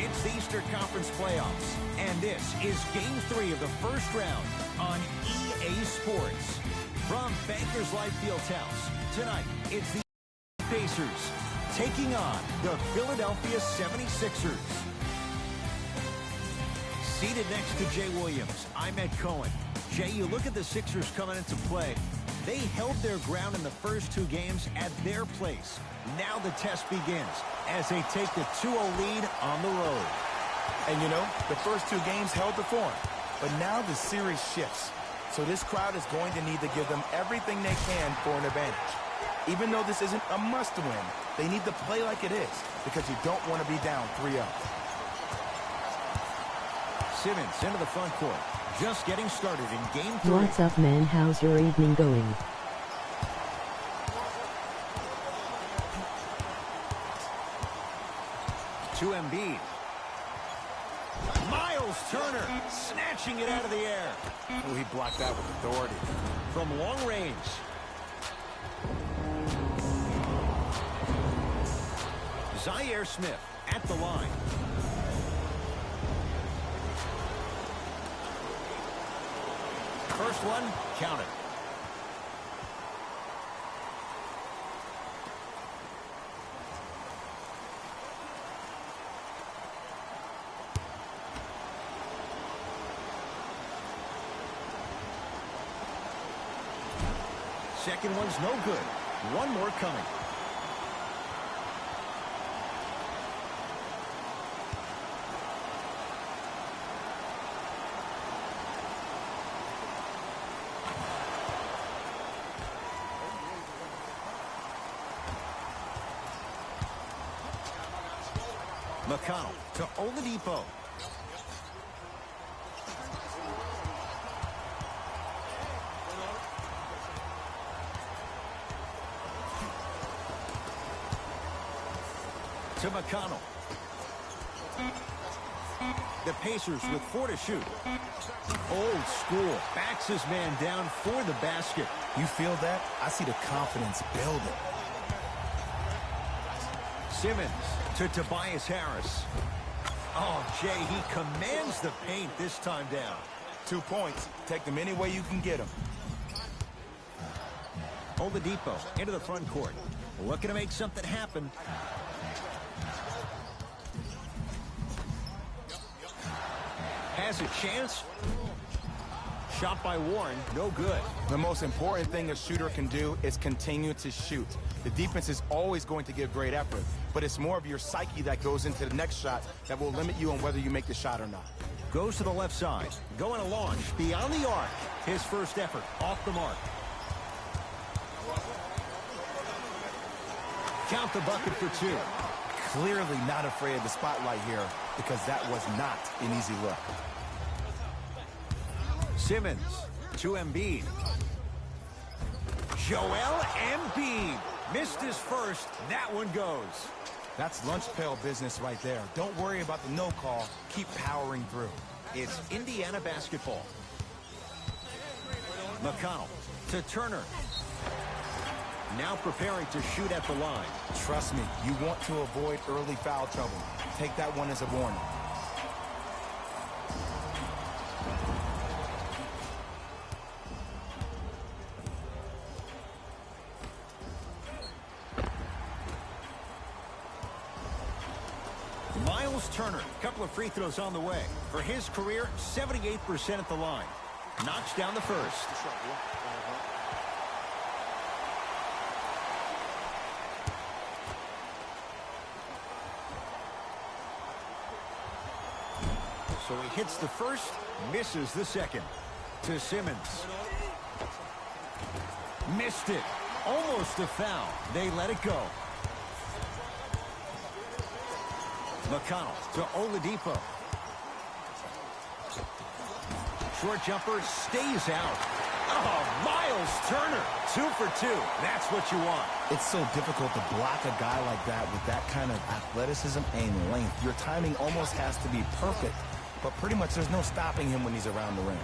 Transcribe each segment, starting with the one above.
It's the Eastern Conference Playoffs, and this is Game 3 of the first round on EA Sports. From Bankers Life Fieldhouse, tonight it's the Pacers taking on the Philadelphia 76ers. Seated next to Jay Williams, I'm Ed Cohen. Jay, you look at the Sixers coming into play. They held their ground in the first two games at their place. Now the test begins as they take the 2-0 lead on the road. And you know, the first two games held the form, but now the series shifts. So this crowd is going to need to give them everything they can for an advantage. Even though this isn't a must-win, they need to play like it is because you don't want to be down 3-0. Simmons into the front court. Just getting started in Game 3. What's up, man? How's your evening going? To Embiid. Miles Turner snatching it out of the air. Ooh, he blocked that with authority. From long range. Zaire Smith at the line. First one, count it. Second one's no good. One more coming. McConnell to Oladipo. To McConnell. The Pacers with 4 to shoot. Old school. Backs his man down for the basket. You feel that? I see the confidence building. Simmons to Tobias Harris. Oh, Jay, he commands the paint this time down. 2 points. Take them any way you can get them. Oladipo into the front court. Looking to make something happen. Has a chance. Shot by Warren, no good. The most important thing a shooter can do is continue to shoot. The defense is always going to give great effort, but it's more of your psyche that goes into the next shot that will limit you on whether you make the shot or not. Goes to the left side. Going to launch beyond the arc. His first effort off the mark. Count the bucket for 2. Clearly not afraid of the spotlight here because that was not an easy look. Simmons to Embiid. Joel Embiid missed his first. That one goes. That's lunch pail business right there. Don't worry about the no call. Keep powering through. It's Indiana basketball. McConnell to Turner. Now preparing to shoot at the line. Trust me, you want to avoid early foul trouble. Take that one as a warning. Miles Turner, a couple of free throws on the way. For his career, 78% at the line. Knocks down the first. So he hits the first, misses the second. To Simmons. Missed it. Almost a foul. They let it go. McConnell to Oladipo. Short jumper stays out. Oh, Miles Turner, 2 for 2. That's what you want. It's so difficult to block a guy like that with that kind of athleticism and length. Your timing almost has to be perfect, but pretty much there's no stopping him when he's around the rim.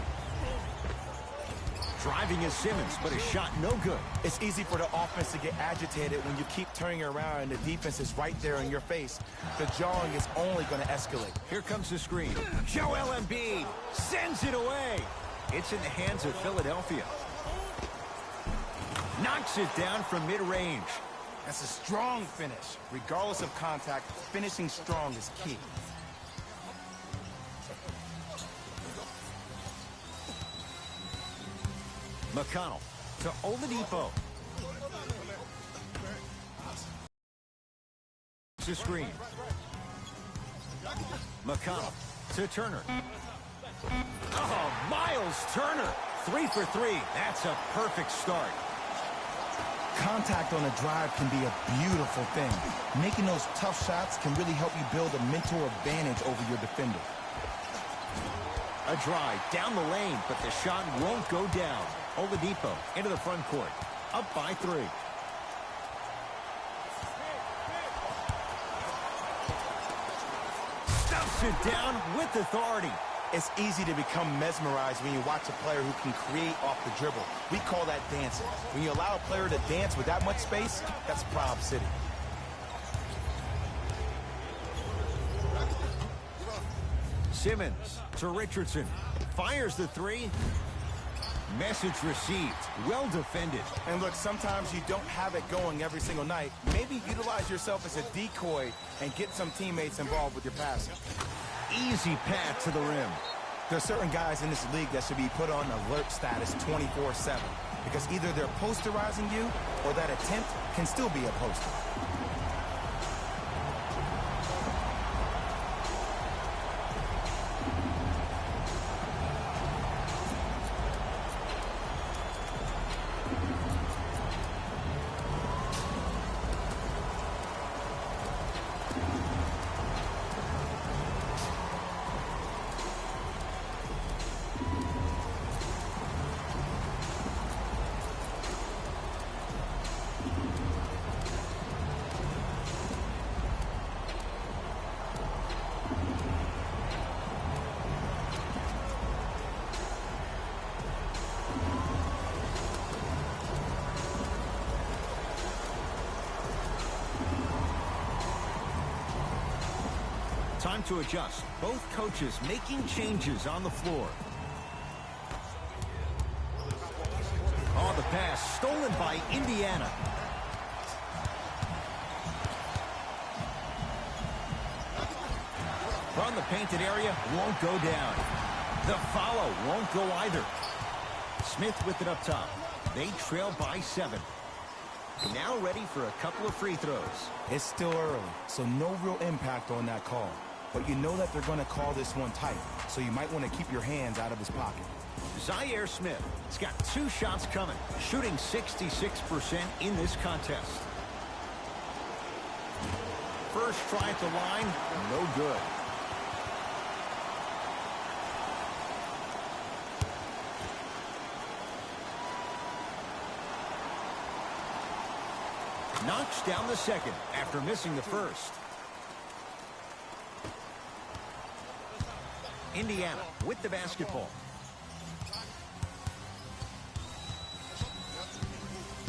Driving is Simmons, but his shot no good. It's easy for the offense to get agitated when you keep turning around and the defense is right there in your face. The jawing is only going to escalate. Here comes the screen. Joel Embiid sends it away. It's in the hands of Philadelphia. Knocks it down from mid-range. That's a strong finish. Regardless of contact, finishing strong is key. McConnell to Oladipo. To screen. McConnell to Turner. Oh, Miles Turner. 3 for 3. That's a perfect start. Contact on a drive can be a beautiful thing. Making those tough shots can really help you build a mental advantage over your defender. A drive down the lane, but the shot won't go down. Oladipo into the front court. Up by 3. Stuffs it down with authority. It's easy to become mesmerized when you watch a player who can create off the dribble. We call that dancing. When you allow a player to dance with that much space, that's Prob City. Simmons to Richardson. Fires the 3. Message received. Well defended. And look, sometimes you don't have it going every single night. Maybe utilize yourself as a decoy and get some teammates involved with your passing. Easy path to the rim. There are certain guys in this league that should be put on alert status 24/7 because either they're posterizing you or that attempt can still be a poster. Time to adjust. Both coaches making changes on the floor. Oh, the pass stolen by Indiana. From the painted area, won't go down. The follow won't go either. Smith with it up top. They trail by 7. Now ready for a couple of free throws. It's still early, so no real impact on that call. But you know that they're going to call this one tight, so you might want to keep your hands out of his pocket. Zaire Smith has got 2 shots coming, shooting 66% in this contest. First try at the line, no good. Knocks down the second after missing the first. Indiana with the basketball.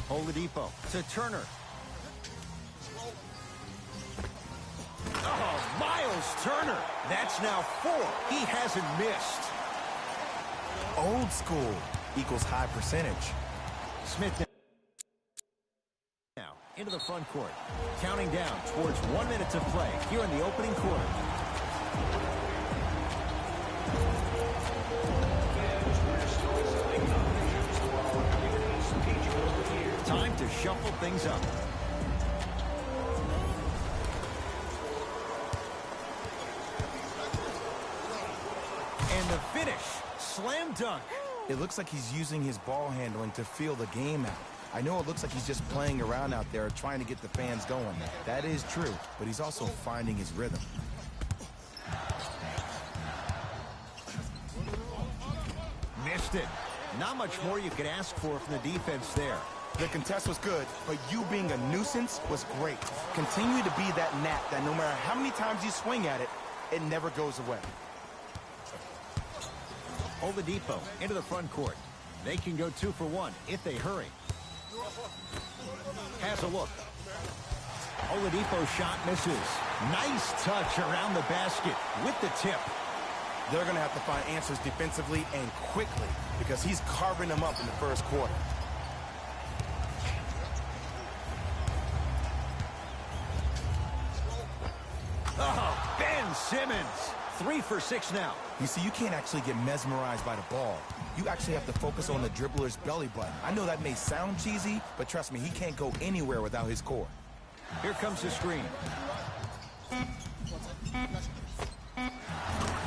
Oladipo to Turner. Oh, Miles Turner. That's now 4. He hasn't missed. Old school equals high percentage. Smith now into the front court. Counting down towards 1 minute to play here in the opening quarter. Time to shuffle things up. And the finish, slam dunk. It looks like he's using his ball handling to feel the game out. I know it looks like he's just playing around out there trying to get the fans going. That is true, but he's also finding his rhythm. Missed it. Not much more you could ask for from the defense there. The contest was good, but you being a nuisance was great. Continue to be that gnat that no matter how many times you swing at it, it never goes away. Oladipo into the front court. They can go 2 for 1 if they hurry. Has a look. Oladipo's shot misses. Nice touch around the basket with the tip. They're going to have to find answers defensively and quickly because he's carving them up in the first quarter. Oh, Ben Simmons. 3 for 6 now. You see, you can't actually get mesmerized by the ball. You actually have to focus on the dribbler's belly button. I know that may sound cheesy, but trust me, he can't go anywhere without his core. Here comes the screen.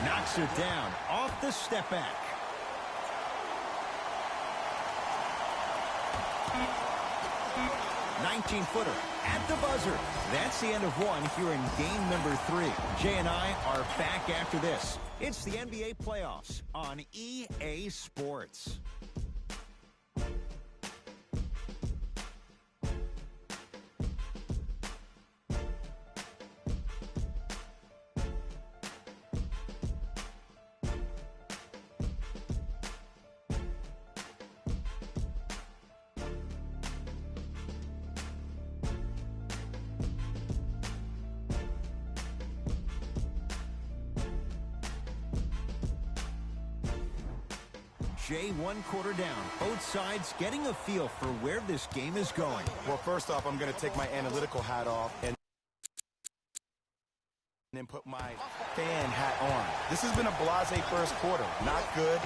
Knocks it down off the step back. "19-footer at the buzzer." That's the end of one here in game number 3. Jay and I are back after this. It's the NBA playoffs on EA Sports. Jay, 1 quarter down. Both sides getting a feel for where this game is going. Well, first off, I'm going to take my analytical hat off and then put my fan hat on. This has been a blasé first quarter. Not good,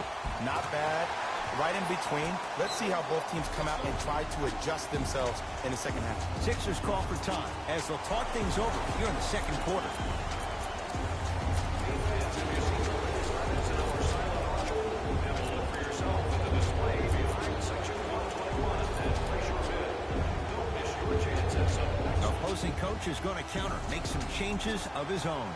not bad, right in between. Let's see how both teams come out and try to adjust themselves in the second half. Sixers call for time as they'll talk things over here in the second quarter. Opposing coach is going to counter, make some changes of his own.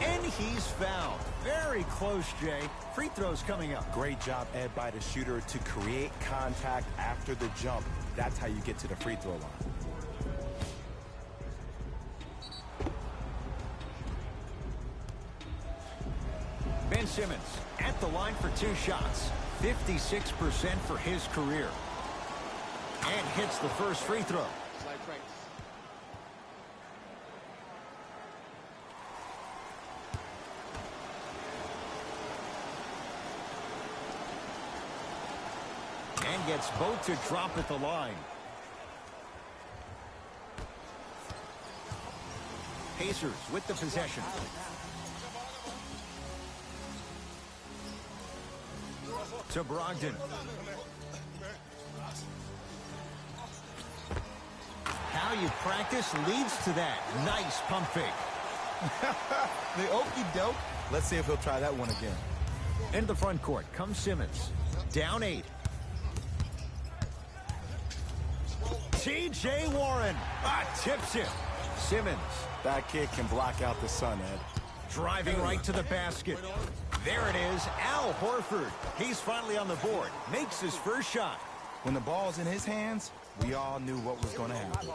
And he's fouled. Very close, Jay. Free throws coming up. Great job, Ed, by the shooter to create contact after the jump. That's how you get to the free throw line. Ben Simmons at the line for 2 shots. 56% for his career. And hits the first free throw. And gets both to drop at the line. Pacers with the possession. To Brogdon. How you practice leads to that. Nice pump fake. The okie doke. Let's see if he'll try that one again. In the front court comes Simmons. Down 8. T.J. Warren. Tips it. Simmons. That kid can block out the sun, Ed. Driving right to the basket. There it is, Al Horford. He's finally on the board. Makes his first shot. When the ball's in his hands, we all knew what was going to happen.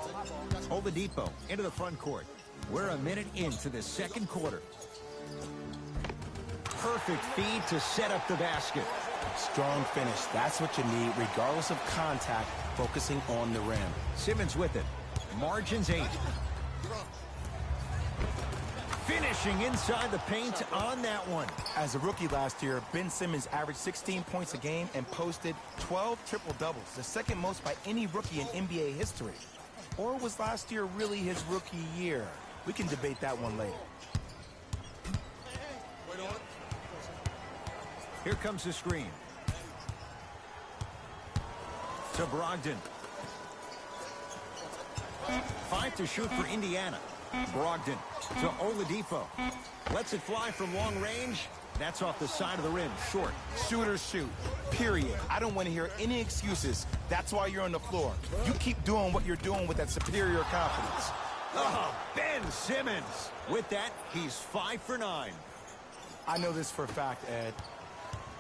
Oladipo into the front court. We're a minute into the second quarter. Perfect feed to set up the basket. Strong finish. That's what you need, regardless of contact, focusing on the rim. Simmons with it. Margins 8. Finishing inside the paint on that one. As a rookie last year, Ben Simmons averaged 16 points a game and posted 12 triple-doubles, the second most by any rookie in NBA history. Or was last year really his rookie year? We can debate that one later. Here comes the screen. To Brogdon. 5 to shoot for Indiana. Brogdon to Oladipo. Lets it fly from long range. That's off the side of the rim, short. Shooters shoot, period. I don't want to hear any excuses. That's why you're on the floor. You keep doing what you're doing with that superior confidence. Oh, Ben Simmons. With that, he's 5 for 9. I know this for a fact, Ed.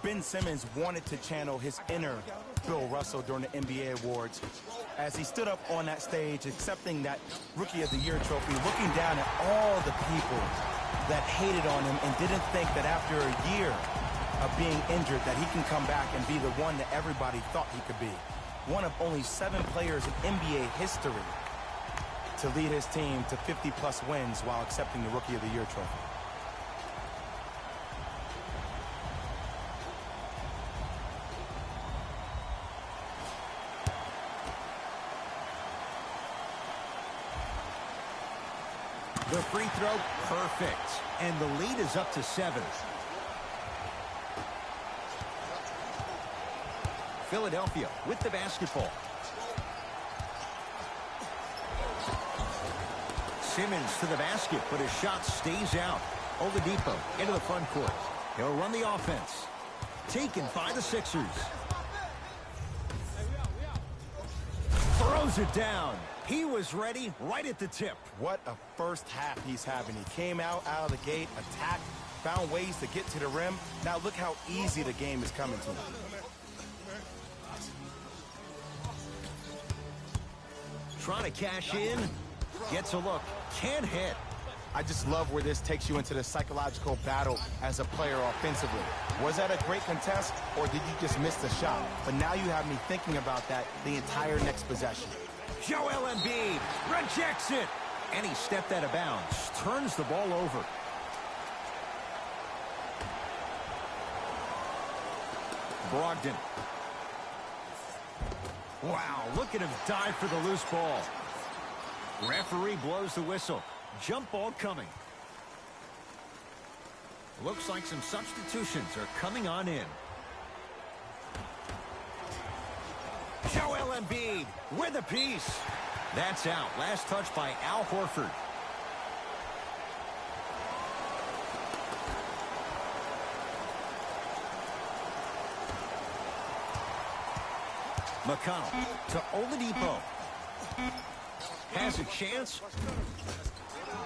Ben Simmons wanted to channel his inner Bill Russell during the NBA Awards as he stood up on that stage accepting that Rookie of the Year trophy, looking down at all the people that hated on him and didn't think that after a year of being injured that he can come back and be the one that everybody thought he could be. One of only 7 players in NBA history to lead his team to 50-plus wins while accepting the Rookie of the Year trophy. The free throw, perfect. And the lead is up to 7. Philadelphia with the basketball. Simmons to the basket, but his shot stays out. Oladipo into the front court. He'll run the offense. Taken by the Sixers. Throws it down. He was ready right at the tip. What a first half he's having. He came out of the gate, attacked, found ways to get to the rim. Now look how easy the game is coming to him. Trying to cash in. Gets a look. Can't hit. I just love where this takes you into the psychological battle as a player offensively. Was that a great contest, or did you just miss the shot? But now you have me thinking about that the entire next possession. Joel Embiid rejects it. And he stepped out of bounds. Turns the ball over. Brogdon. Wow, look at him dive for the loose ball. Referee blows the whistle. Jump ball coming. Looks like some substitutions are coming on in. Joel Embiid with a piece. That's out. Last touch by Al Horford. McConnell to Oladipo. Has a chance.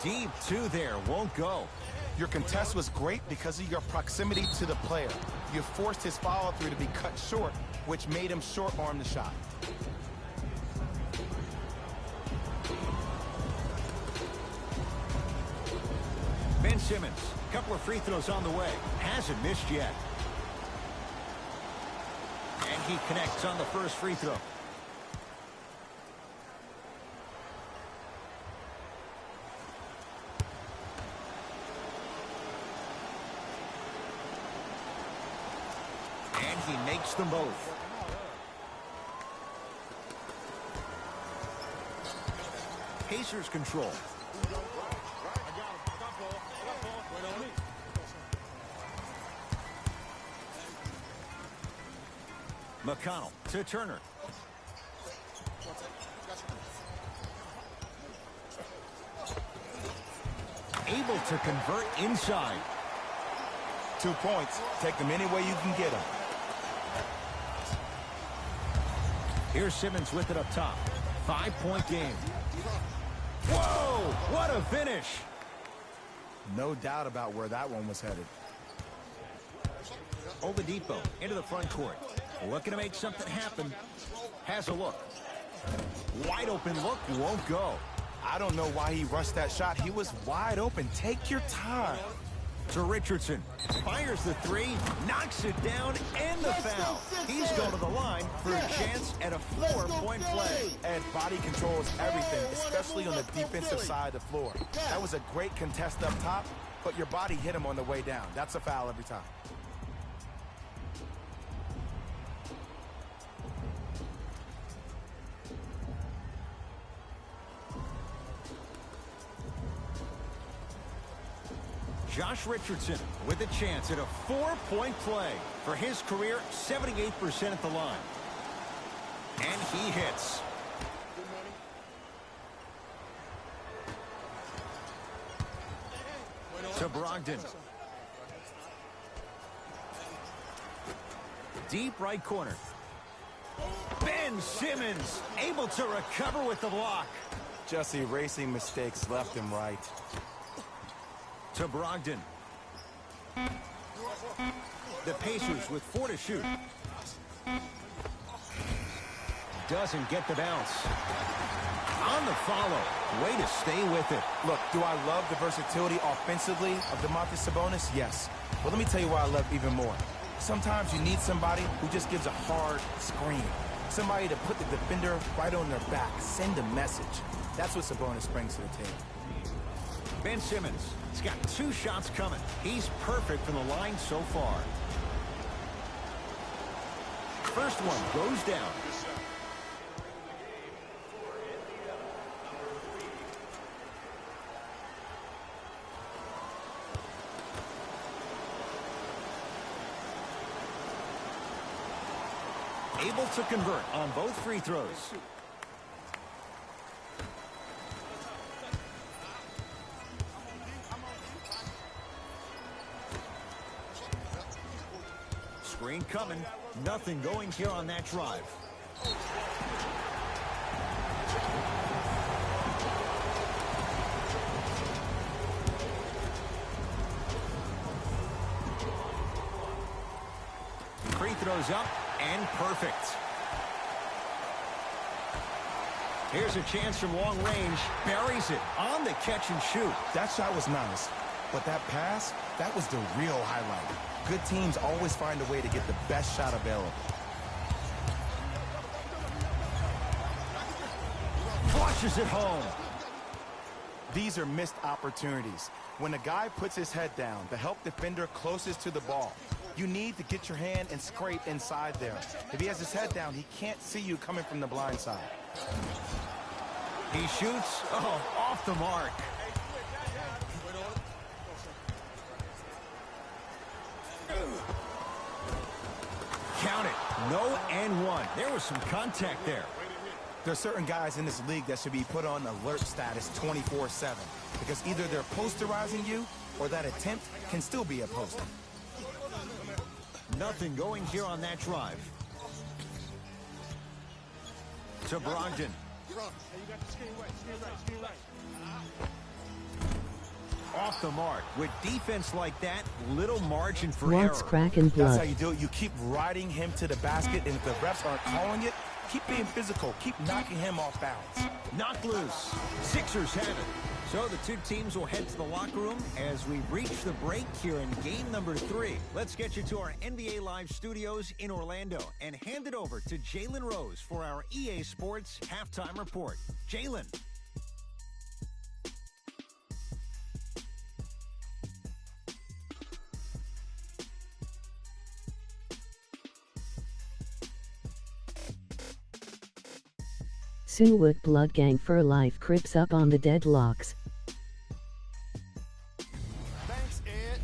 Deep two there. Won't go. Your contest was great because of your proximity to the player. You forced his follow-through to be cut short, which made him short-arm the shot. Ben Simmons, a couple of free throws on the way. Hasn't missed yet. And he connects on the first free throw. And he makes them both. Pacers control. McConnell to Turner. Able to convert inside. 2 points. Take them any way you can get them. Here's Simmons with it up top. 5-point game. Whoa! What a finish! No doubt about where that one was headed. Oladipo into the front court. Looking to make something happen. Has a look. Wide open look, won't go. I don't know why he rushed that shot. He was wide open. Take your time. To Richardson. Fires the three, knocks it down, and the foul. He's going to the line for a chance at a 4-point play. And body control is everything, especially on the defensive side of the floor. That was a great contest up top, but your body hit him on the way down. That's a foul every time. Josh Richardson with a chance at a 4-point play. For his career, 78% at the line. And he hits. To Brogdon. Deep right corner. Ben Simmons able to recover with the block. Just erasing mistakes left and right. To Brogdon. The Pacers with 4 to shoot. Doesn't get the bounce. On the follow. Way to stay with it. Look, do I love the versatility offensively of Domantas Sabonis? Yes. Well, let me tell you why I love even more. Sometimes you need somebody who just gives a hard screen. Somebody to put the defender right on their back. Send a message. That's what Sabonis brings to the table. Ben Simmons, he's got 2 shots coming. He's perfect from the line so far. First one goes down. Able to convert on both free throws. Screen coming. Nothing going here on that drive. Free throws up and perfect. Here's a chance from long range. Buries it on the catch and shoot. That shot was nice, but that pass, that was the real highlight. Good teams always find a way to get the best shot available. Flushes it home. These are missed opportunities. When a guy puts his head down, the help defender closest to the ball, you need to get your hand and scrape inside there. If he has his head down, he can't see you coming from the blind side. He shoots, off the mark. Count it. No and one. There was some contact there. There are certain guys in this league that should be put on alert status 24/7 because either they're posterizing you or that attempt can still be a poster. Nothing going here on that drive. To Brogdon. Off the mark. With defense like that, little margin for What's error. cracking That's how blood? you do it. You keep riding him to the basket, and if the refs aren't calling it, keep being physical. Keep knocking him off balance. Knocked loose. Sixers have it. So the 2 teams will head to the locker room as we reach the break here in game number 3. Let's get you to our NBA Live studios in Orlando and hand it over to Jalen Rose for our EA Sports halftime report. Jalen. Suwook Blood Gang for life creeps up on the deadlocks. Thanks, Ed.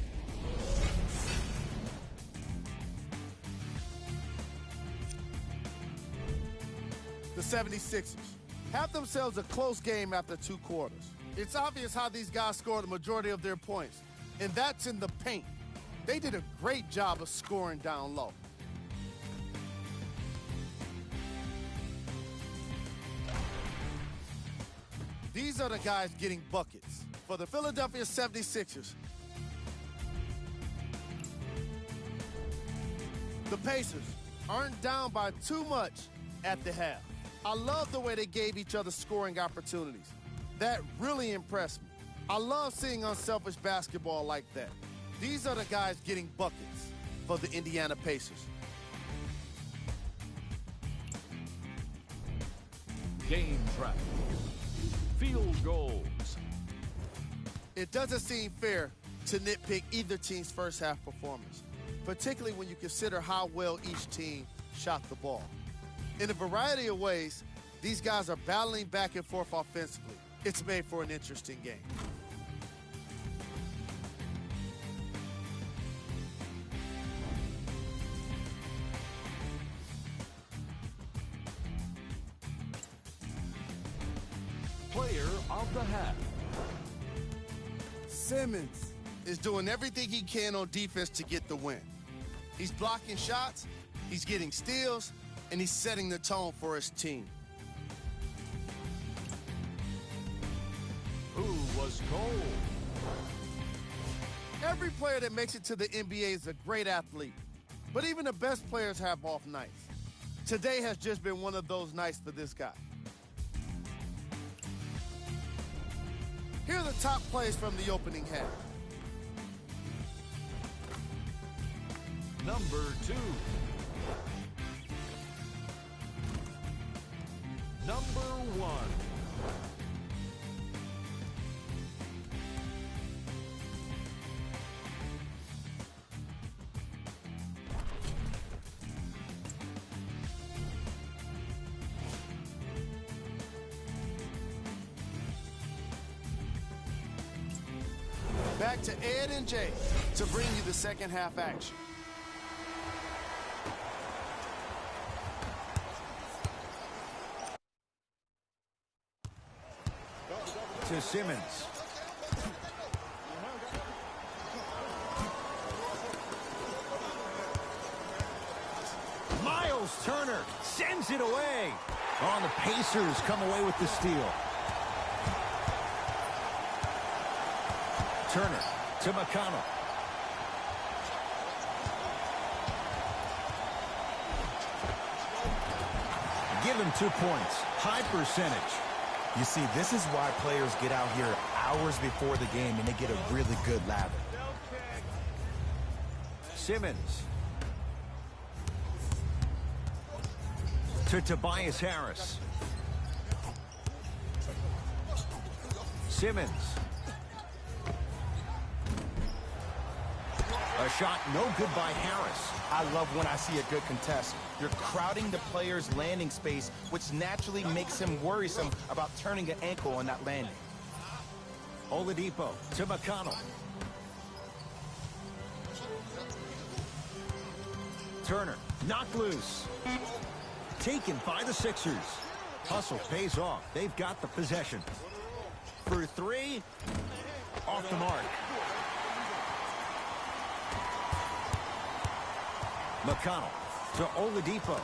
The 76ers have themselves a close game after 2 quarters. It's obvious how these guys score the majority of their points, and that's in the paint. They did a great job of scoring down low. These are the guys getting buckets for the Philadelphia 76ers. The Pacers aren't down by too much at the half. I love the way they gave each other scoring opportunities. That really impressed me. I love seeing unselfish basketball like that. These are the guys getting buckets for the Indiana Pacers. Game traffic. Field goals. It doesn't seem fair to nitpick either team's first half performance, particularly when you consider how well each team shot the ball. In a variety of ways, these guys are battling back and forth offensively. It's made for an interesting game. Player of the half. Simmons is doing everything he can on defense to get the win. He's blocking shots, he's getting steals, and he's setting the tone for his team. Who was cold? Every player that makes it to the NBA is a great athlete, but even the best players have off nights. Today has just been one of those nights for this guy. the top plays from the opening half. Number 2. Number 1. Back to Ed and Jay to bring you the second half action. To Simmons. Miles Turner sends it away. Oh, the Pacers come away with the steal. Turner to McConnell. Give him 2 points. High percentage. You see, this is why players get out here hours before the game and they get a really good lather. Simmons. To Tobias Harris. Simmons. A shot no good by Harris. I love when I see a good contest. You're crowding the player's landing space, which naturally makes him worrisome about turning an ankle on that landing. Oladipo to McConnell. Turner knocked loose. Taken by the Sixers. Hustle pays off. They've got the possession. For 3. Off the mark. McConnell to Oladipo.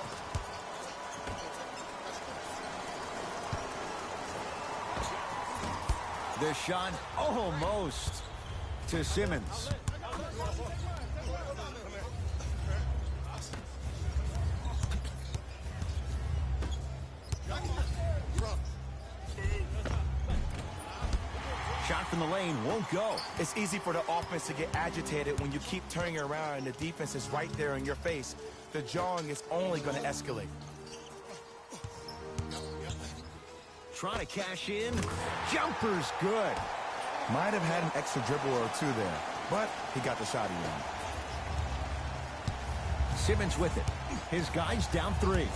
The shot almost to Simmons. Shot from the lane won't go. It's easy for the offense to get agitated when you keep turning around and the defense is right there in your face. The jawing is only going to escalate. Trying to cash in. Jumper's good. Might have had an extra dribble or 2 there, but he got the shot he wanted. Simmons with it. His guys down 3.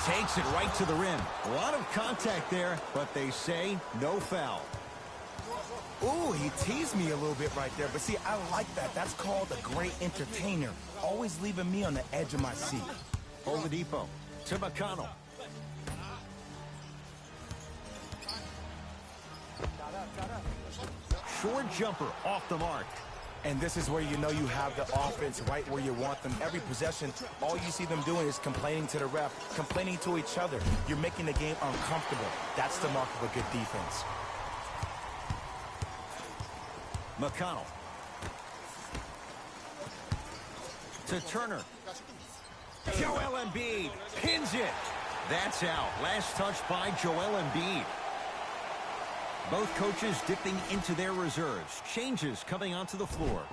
Takes it right to the rim. A lot of contact there, but they say no foul. Ooh, he teased me a little bit right there, but see, I like that. That's called a great entertainer. Always leaving me on the edge of my seat. Oladipo to McConnell. Short jumper off the mark. And this is where you know you have the offense right where you want them. Every possession, all you see them doing is complaining to the ref, complaining to each other. You're making the game uncomfortable. That's the mark of a good defense. McConnell. To Turner. Joel Embiid pins it. That's out. Last touch by Joel Embiid. Both coaches dipping into their reserves. Changes coming onto the floor.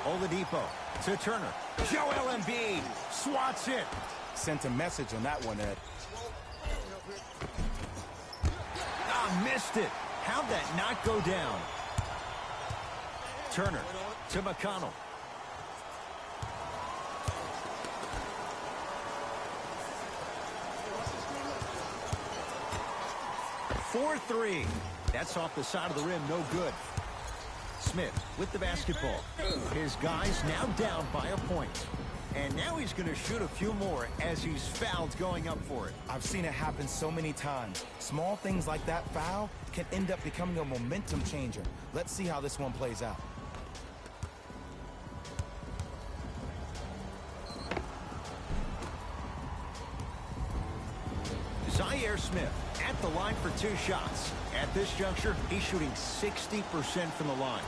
Oladipo to Turner. Joel Embiid swats it. Sent a message on that one, Ed. Missed it. How'd that not go down? Turner to McConnell. For 3. That's off the side of the rim, no good. Smith with the basketball. His guys now down by a point. And now he's going to shoot a few more as he's fouled going up for it. I've seen it happen so many times. Small things like that foul can end up becoming a momentum changer. Let's see how this one plays out. Zaire Smith at the line for 2 shots. At this juncture, he's shooting 60% from the line.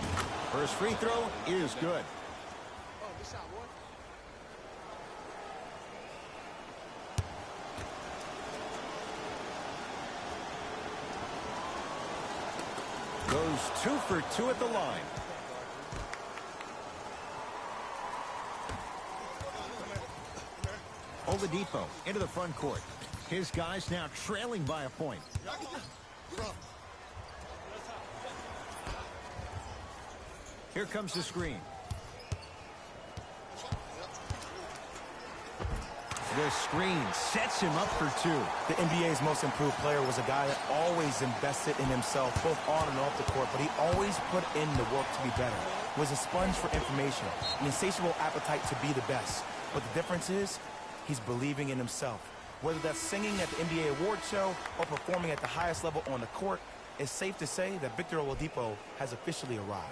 First free throw is good. Goes 2 for 2 at the line. Oladipo into the front court. His guys now trailing by a point. Here comes the screen. The screen sets him up for 2. The NBA's most improved player was a guy that always invested in himself, both on and off the court, but he always put in the work to be better. Was a sponge for information, an insatiable appetite to be the best. But the difference is, he's believing in himself. Whether that's singing at the NBA award show or performing at the highest level on the court, it's safe to say that Victor Oladipo has officially arrived.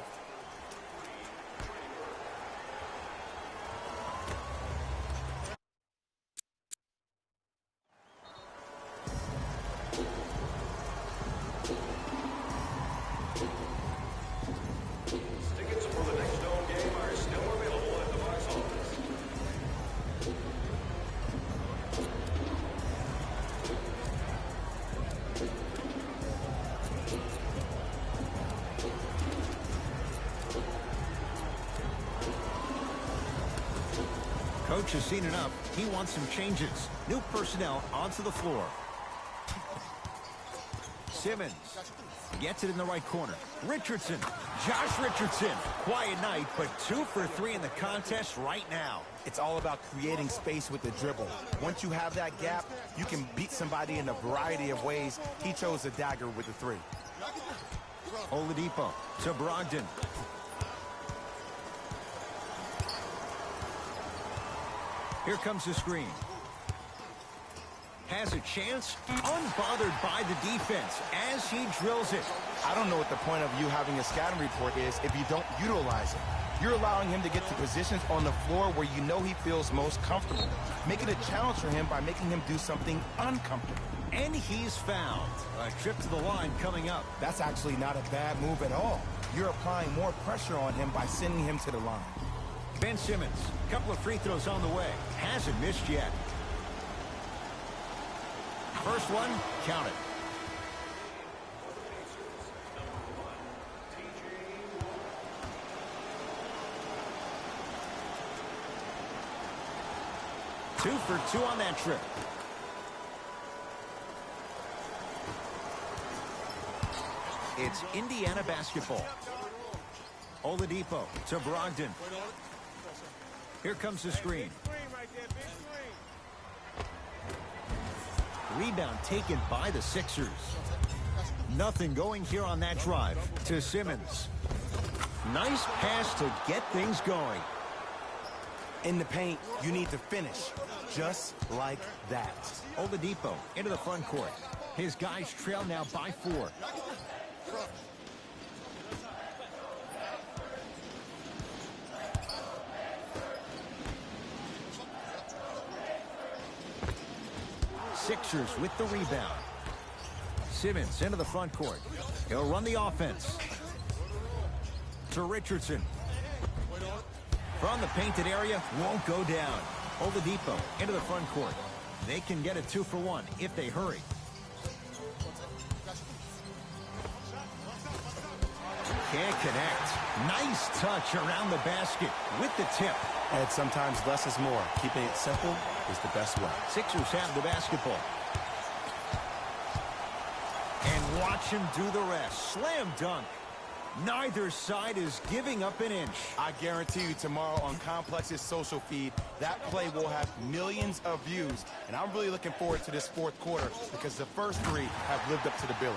Tickets for the next home game are still available at the box office. Coach has seen enough. He wants some changes. New personnel onto the floor. Simmons gets it in the right corner. Richardson. Josh Richardson. Quiet night, but 2 for 3 in the contest right now. It's all about creating space with the dribble. Once you have that gap, you can beat somebody in a variety of ways. He chose the dagger with the 3. Oladipo to Brogdon. Here comes the screen. Has a chance, unbothered by the defense as he drills it. I don't know what the point of you having a scouting report is if you don't utilize it. You're allowing him to get to positions on the floor where you know he feels most comfortable. Make it a challenge for him by making him do something uncomfortable. And he's fouled. A trip to the line coming up. That's actually not a bad move at all. You're applying more pressure on him by sending him to the line. Ben Simmons, couple of free throws on the way. Hasn't missed yet. First one, count it. Two for 2 on that trip. It's Indiana basketball. Oladipo to Brogdon. Here comes the screen. Rebound taken by the Sixers. Nothing going here on that drive to Simmons. Nice pass to get things going. In the paint, you need to finish just like that. Oladipo into the front court. His guys trail now by 4. Sixers with the rebound. Simmons into the front court. He'll run the offense. To Richardson. From the painted area, won't go down. Oladipo into the front court. They can get a 2 for 1 if they hurry. Can't connect. Nice touch around the basket with the tip. And sometimes less is more. Keeping it simple is the best way. Sixers have the basketball. And watch him do the rest. Slam dunk. Neither side is giving up an inch. I guarantee you tomorrow on Complex's social feed, that play will have millions of views. And I'm really looking forward to this fourth quarter because the first 3 have lived up to the billing.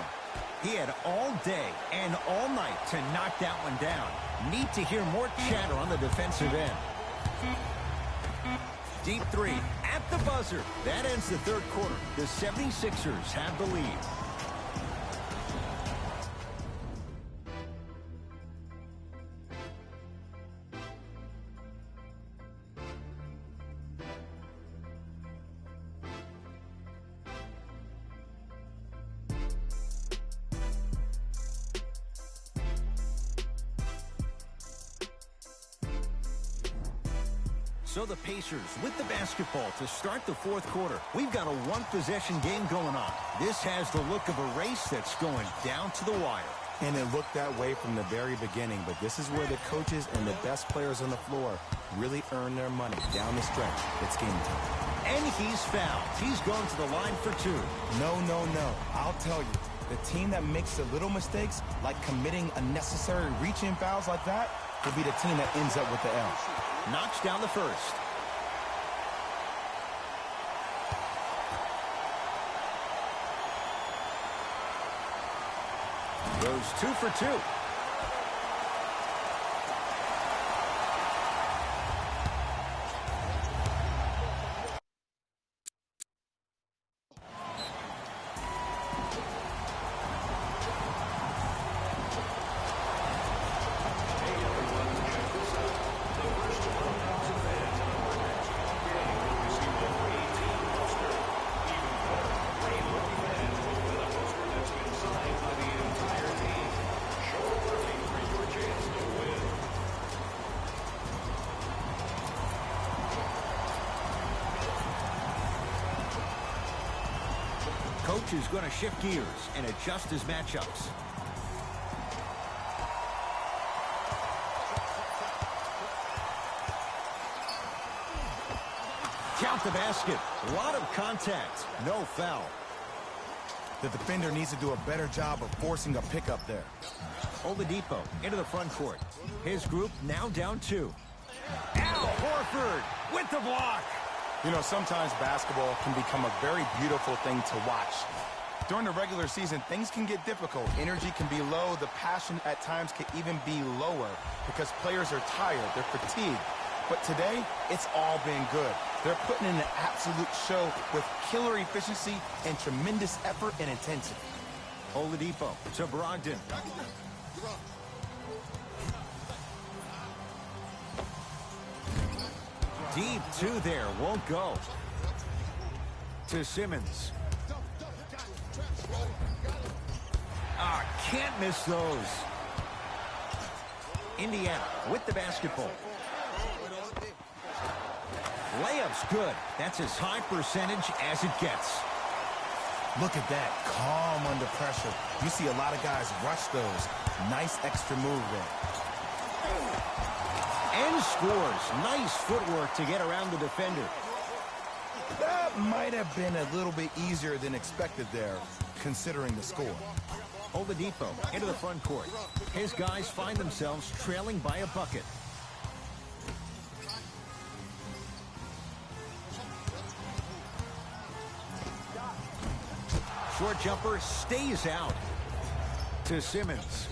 He had all day and all night to knock that one down. Need to hear more chatter on the defensive end. Deep 3 at the buzzer. That ends the third quarter. The 76ers have the lead. So the Pacers with the basketball to start the fourth quarter. We've got a one-possession game going on. This has the look of a race that's going down to the wire. And it looked that way from the very beginning, but this is where the coaches and the best players on the floor really earn their money. Down the stretch, it's game time. And he's fouled. He's going to the line for two. No. I'll tell you, the team that makes the little mistakes, like committing unnecessary reach-in fouls like that, will be the team that ends up with the L. Knocks down the first. Goes 2 for 2. Coach is going to shift gears and adjust his matchups. Count the basket. A lot of contact. No foul. The defender needs to do a better job of forcing a pickup there. Oladipo into the front court. His group now down 2. Al Horford with the block. You know, sometimes basketball can become a very beautiful thing to watch. During the regular season, things can get difficult. Energy can be low. The passion at times can even be lower because players are tired. They're fatigued. But today, it's all been good. They're putting in an absolute show with killer efficiency and tremendous effort and intensity. Oladipo to Brogdon. Deep 2 there, won't go. To Simmons. Can't miss those. Indiana with the basketball. Layup's good. That's as high percentage as it gets. Look at that, calm under pressure. You see a lot of guys rush those. Nice extra move there. And scores. Nice footwork to get around the defender. That might have been a little bit easier than expected there, considering the score. Oladipo into the front court. His guys find themselves trailing by a bucket. Short jumper stays out. To Simmons.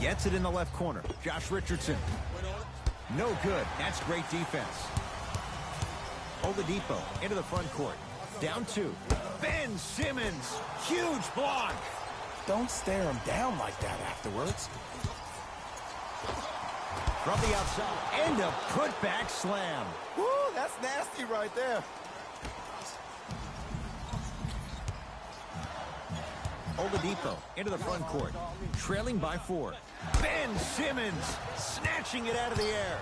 Gets it in the left corner. Josh Richardson. No good. That's great defense. Oladipo into the front court. Down 2. Ben Simmons. Huge block. Don't stare him down like that afterwards. From the outside. And a putback slam. Woo, that's nasty right there. Oladipo into the front court. Trailing by 4. Ben Simmons snatching it out of the air.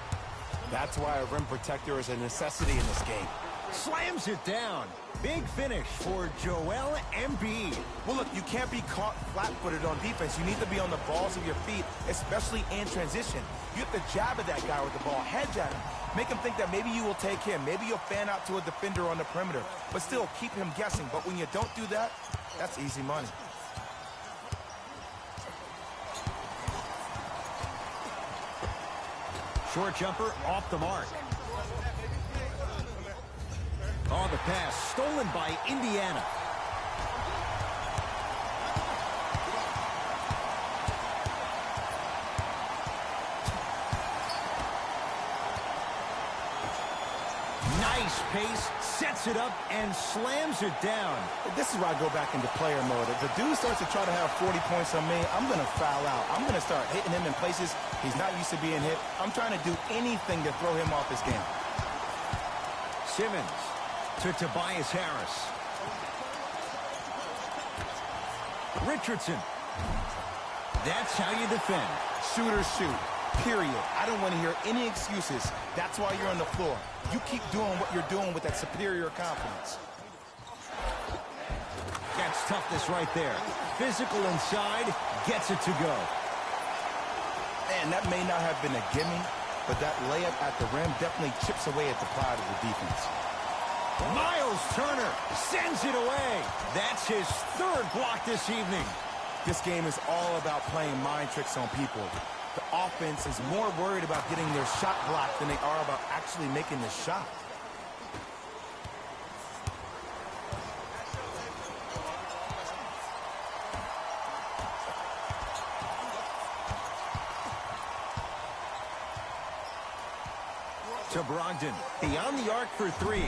That's why a rim protector is a necessity in this game. Slams it down. Big finish for Joel Embiid. Well, look, you can't be caught flat-footed on defense. You need to be on the balls of your feet, especially in transition. You have to jab at that guy with the ball, hedge at him. Make him think that maybe you will take him. Maybe you'll fan out to a defender on the perimeter. But still, keep him guessing. But when you don't do that, that's easy money. Short jumper off the mark. Oh, the pass stolen by Indiana. Nice pace, sets it up, and slams it down. This is where I go back into player mode. If the dude starts to try to have 40 points on me, I'm going to foul out. I'm going to start hitting him in places he's not used to being hit. I'm trying to do anything to throw him off his game. Simmons to Tobias Harris. Richardson. That's how you defend. Shooters shoot. Period. I don't want to hear any excuses. That's why you're on the floor. You keep doing what you're doing with that superior confidence. That's toughness right there. Physical inside, gets it to go. Man, that may not have been a gimme, but that layup at the rim definitely chips away at the pride of the defense. Miles Turner sends it away. That's his third block this evening. This game is all about playing mind tricks on people. The offense is more worried about getting their shot blocked than they are about actually making the shot. To Brogdon, beyond the arc for three.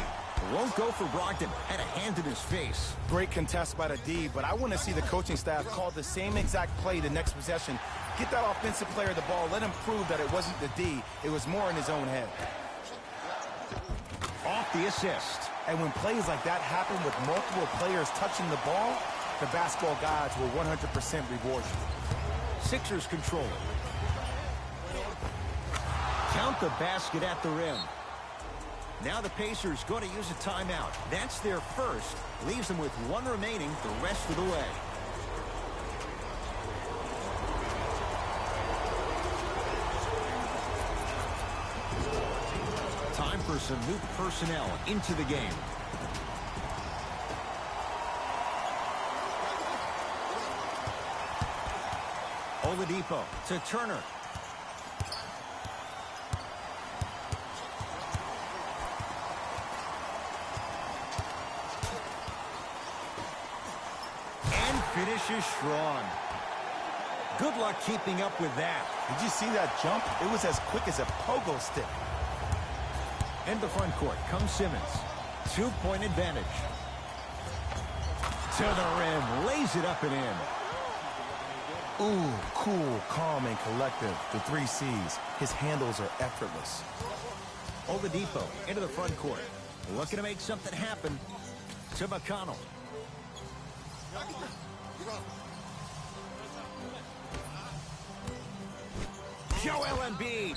Won't go for Brogdon. Had a hand in his face. Great contest by the D, but I want to see the coaching staff call the same exact play the next possession. Get that offensive player the ball. Let him prove that it wasn't the D. It was more in his own head. Off the assist. And when plays like that happen with multiple players touching the ball, the basketball gods will 100% reward you. Sixers control it. Count the basket at the rim. Now the Pacers going to use a timeout. That's their first. Leaves them with one remaining the rest of the way. Time for some new personnel into the game. Oladipo to Turner. Finishes strong. Good luck keeping up with that. Did you see that jump? It was as quick as a pogo stick. In the front court comes Simmons. Two-point advantage. To the rim. Lays it up and in. Ooh, cool, calm, and collective. The 3 C's. His handles are effortless. Oladipo into the front court. Looking to make something happen. To McConnell. Joel Embiid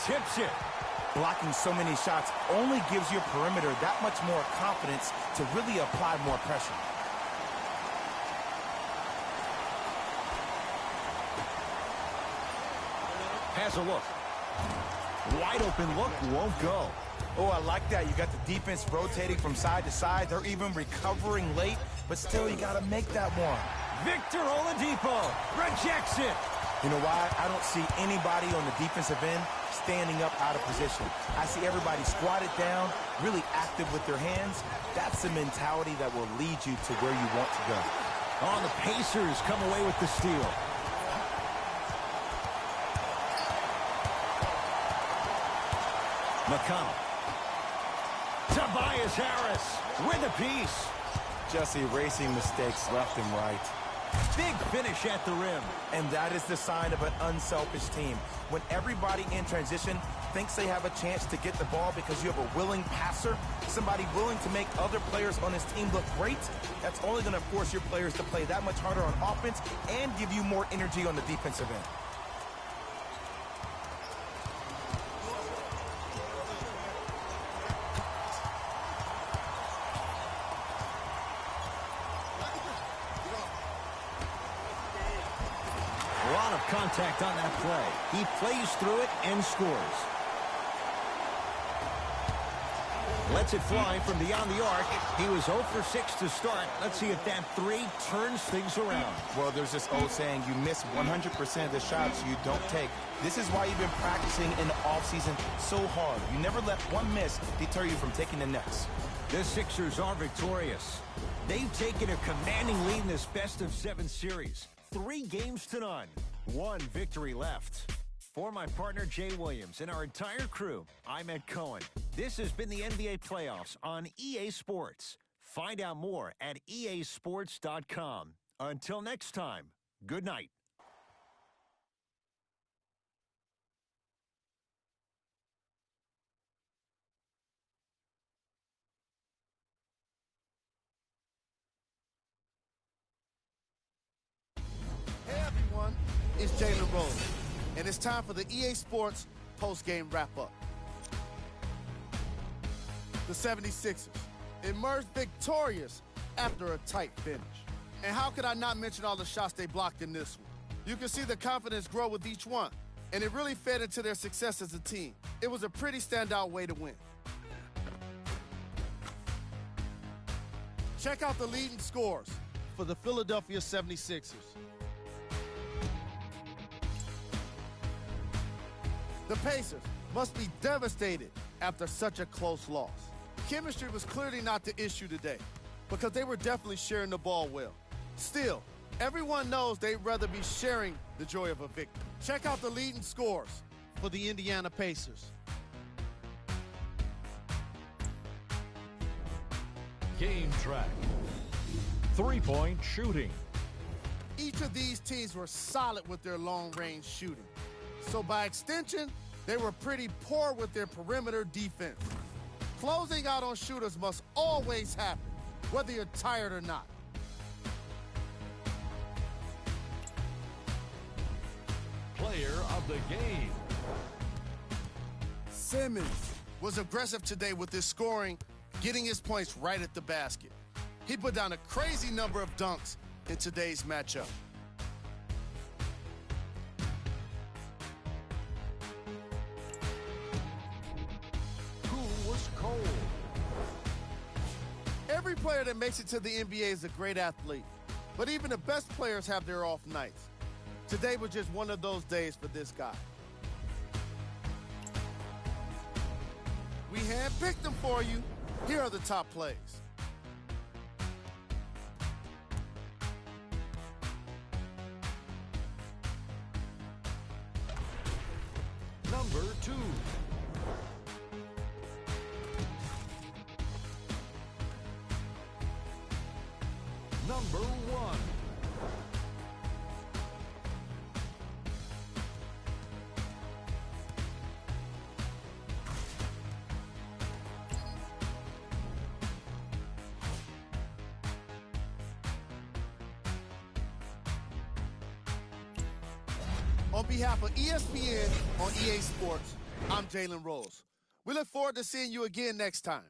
tips it. Blocking so many shots only gives your perimeter that much more confidence to really apply more pressure. Has a look. Wide open look, won't go. Oh, I like that. You got the defense rotating from side to side. They're even recovering late, but still you got to make that one. Victor Oladipo rejects it. You know why? I don't see anybody on the defensive end standing up out of position. I see everybody squatted down, really active with their hands. That's the mentality that will lead you to where you want to go. Oh, the Pacers come away with the steal. McConnell. Tobias Harris with a piece. Just erasing mistakes left and right. Big finish at the rim. And that is the sign of an unselfish team. When everybody in transition thinks they have a chance to get the ball because you have a willing passer, somebody willing to make other players on his team look great, that's only going to force your players to play that much harder on offense and give you more energy on the defensive end. Contact on that play. He plays through it and scores. Lets it fly from beyond the arc. He was 0 for 6 to start. Let's see if that 3 turns things around. Well, there's this old saying, you miss 100% of the shots you don't take. This is why you've been practicing in the offseason so hard. You never let one miss deter you from taking the next. The Sixers are victorious. They've taken a commanding lead in this best-of-7 series. 3 games to none. 1 victory left. For my partner Jay Williams and our entire crew, I'm Ed Cohen. This has been the NBA Playoffs on EA Sports. Find out more at easports.com. Until next time, good night. Hey everyone, it's Jalen Rose. And it's time for the EA Sports post-game wrap-up. The 76ers emerged victorious after a tight finish. And how could I not mention all the shots they blocked in this one? You can see the confidence grow with each one, and it really fed into their success as a team. It was a pretty standout way to win. Check out the leading scores for the Philadelphia 76ers. The Pacers must be devastated after such a close loss. Chemistry was clearly not the issue today because they were definitely sharing the ball well. Still, everyone knows they'd rather be sharing the joy of a victory. Check out the leading scores for the Indiana Pacers. Game track. Three-point shooting. Each of these teams were solid with their long-range shooting. So by extension, they were pretty poor with their perimeter defense. Closing out on shooters must always happen, whether you're tired or not. Player of the game. Simmons was aggressive today with his scoring, getting his points right at the basket. He put down a crazy number of dunks in today's matchup. Who was cold? Every player that makes it to the NBA is a great athlete, but even the best players have their off nights. Today was just one of those days for this guy. We handpicked them for you. Here are the top plays. Number 2. Number 1. On behalf of ESPN on EA Sports, I'm Jalen Rose. We look forward to seeing you again next time.